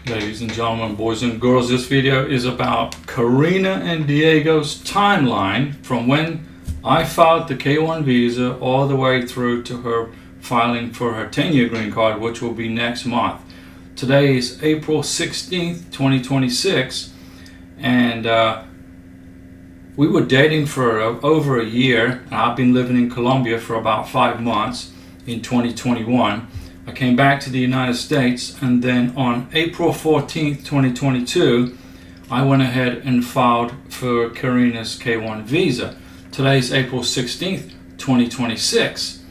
Ladies and gentlemen, boys and girls, this video is about Karina and Diego's timeline from when I filed the K1 visa all the way through to her filing for her 10-year green card, which will be next month. Today is April 16th, 2026, and we were dating for over a year. I've been living in Colombia for about 5 months in 2021. I came back to the United States, and then on April 14th, 2022, I went ahead and filed for Karina's K1 visa. Today's April 16th, 2026.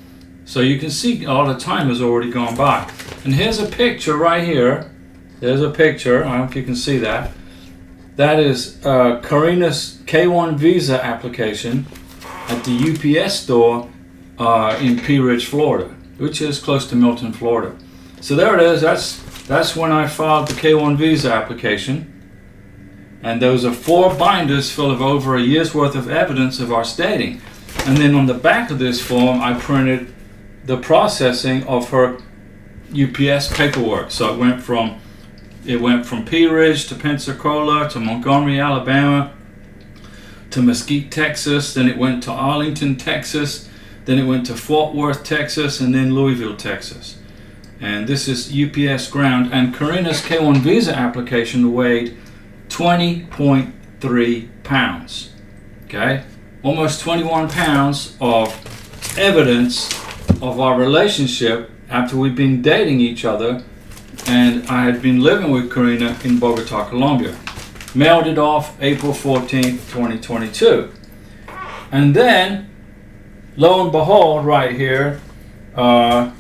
So you can see a lot of time has already gone by. And here's a picture right here. There's a picture. I don't know if you can see that. That is Karina's K1 visa application at the UPS store in Pea Ridge, Florida, which is close to Milton, Florida. So there it is. That's when I filed the K1 visa application. And those are 4 binders full of over a year's worth of evidence of our dating. And then on the back of this form, I printed the processing of her UPS paperwork. So it went from Pea Ridge to Pensacola to Montgomery, Alabama to Mesquite, Texas. Then it went to Arlington, Texas. Then it went to Fort Worth, Texas, and then Louisville, Texas. And this is UPS ground. And Karina's K1 visa application weighed 20.3 pounds. Okay? Almost 21 pounds of evidence of our relationship after we've been dating each other. And I had been living with Karina in Bogota, Colombia. Mailed it off April 14th, 2022. And then, lo and behold, right here, I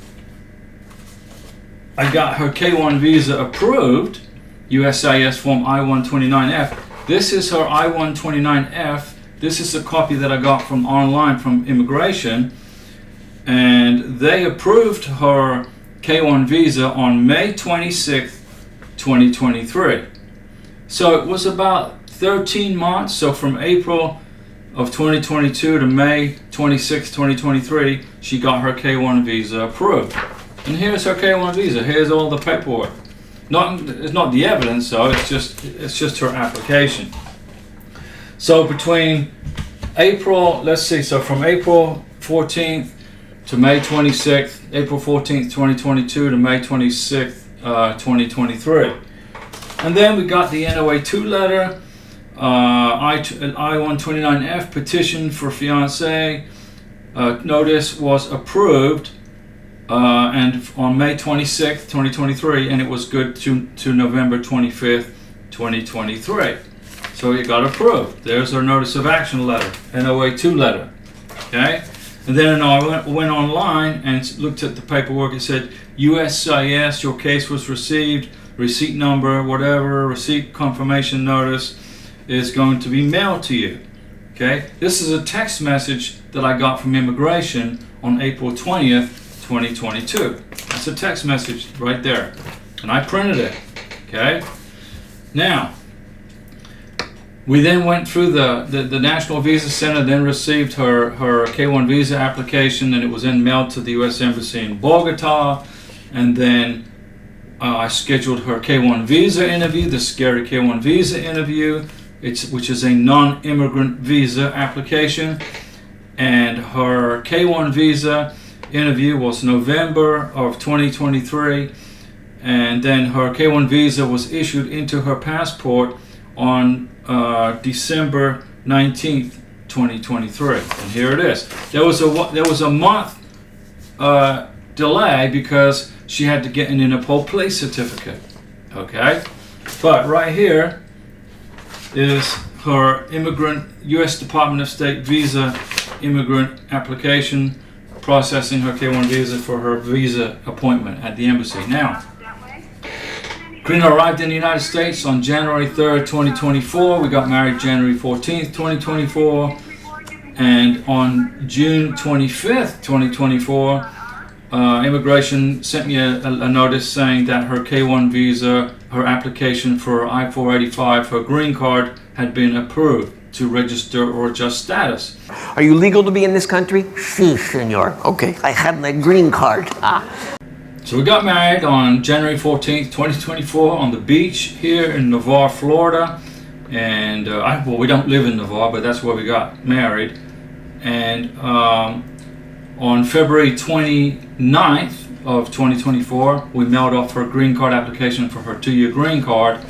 got her K1 visa approved, USCIS form I-129F. This is her I-129F. This is a copy that I got from online from immigration. And they approved her K1 visa on May 26th, 2023. So it was about 13 months. So from April of 2022 to May 26, 2023, she got her K1 visa approved. And here's her K1 visa. Here's all the paperwork. It's not the evidence, though. It's just her application. So between April, let's see. So from April 14th to May 26th, April 14th, 2022 to May 26th, 2023, and then we got the NOA2 letter. I-129F petition for fiancé notice was approved and on May 26th, 2023, and it was good to November 25th, 2023. So it got approved. There's our notice of action letter, NOA2 letter. Okay? And then I went online and looked at the paperwork. It said, USCIS, your case was received, receipt number, whatever, receipt confirmation notice is going to be mailed to you. Okay, this is a text message that I got from immigration on April 20th, 2022. That's a text message right there, and I printed it. Okay, now we then went through the National Visa Center, then received her K1 visa application, and it was then mailed to the U.S. Embassy in Bogota, and then I scheduled her K1 visa interview, the scary K1 visa interview, which is a non-immigrant visa application. And her K1 visa interview was November of 2023. And then her K1 visa was issued into her passport on December 19th, 2023. And here it is. There was a month delay because she had to get an Interpol police certificate. Okay? But right here is her immigrant U.S. Department of State visa immigrant application, processing her K1 visa for her visa appointment at the embassy. Now, Karina arrived in the United States on January 3rd, 2024. We got married January 14th, 2024. And on June 25th, 2024, immigration sent me a notice saying that her K1 visa, her application for I-485, her green card, had been approved to register or adjust status. Are you legal to be in this country? Si, senor. Okay, I have my green card. So we got married on January 14th, 2024 on the beach here in Navarre, Florida. And well, we don't live in Navarre, but that's where we got married. And on February 29th of 2024, we mailed off her green card application for her 2-year green card.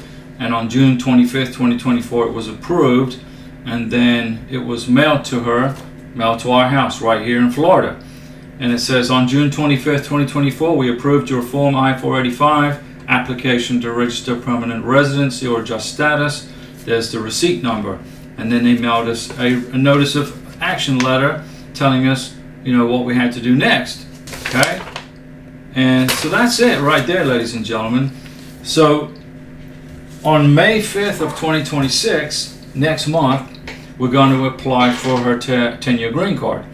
And on June 25th, 2024, it was approved. And then it was mailed to her, mailed to our house right here in Florida. And it says, on June 25th, 2024, we approved your Form I-485 application to register permanent residency or adjust status. There's the receipt number. And then they mailed us a notice of action letter telling us, you know, what we had to do next. Okay? And so that's it right there, ladies and gentlemen. So on May 5th of 2026, next month, we're going to apply for her 10-year green card.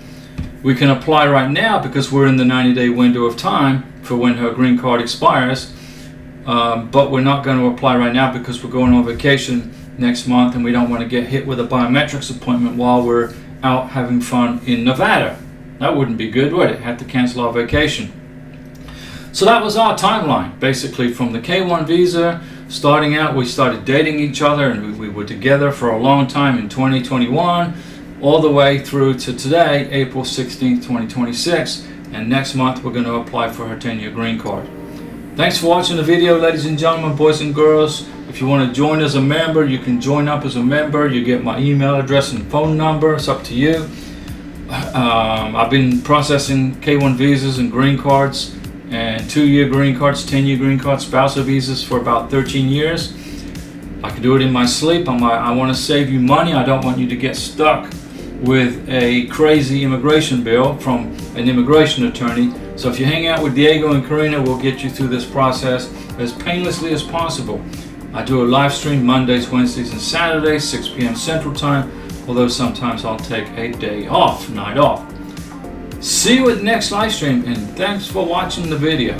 We can apply right now because we're in the 90-day window of time for when her green card expires, but we're not going to apply right now because we're going on vacation next month and we don't want to get hit with a biometrics appointment while we're out having fun in Nevada. That wouldn't be good, would it? Have to cancel our vacation. So that was our timeline, basically from the K1 visa. Starting out, we started dating each other and we were together for a long time in 2021. All the way through to today, April 16th, 2026, and next month we're going to apply for her 10-year green card. Thanks for watching the video, ladies and gentlemen, boys and girls. If you want to join as a member, you can join up as a member. You get my email address and phone number. It's up to you. I've been processing K1 visas and green cards and 2-year green cards, 10-year green cards, spousal visas for about 13 years. I can do it in my sleep. I want to save you money. I don't want you to get stuck with a crazy immigration bill from an immigration attorney. So if you hang out with Diego and Karina, we'll get you through this process as painlessly as possible. I do a live stream Mondays, Wednesdays, and Saturdays, 6 p.m. Central Time, although sometimes I'll take a day off, night off. See you at the next live stream, and thanks for watching the video.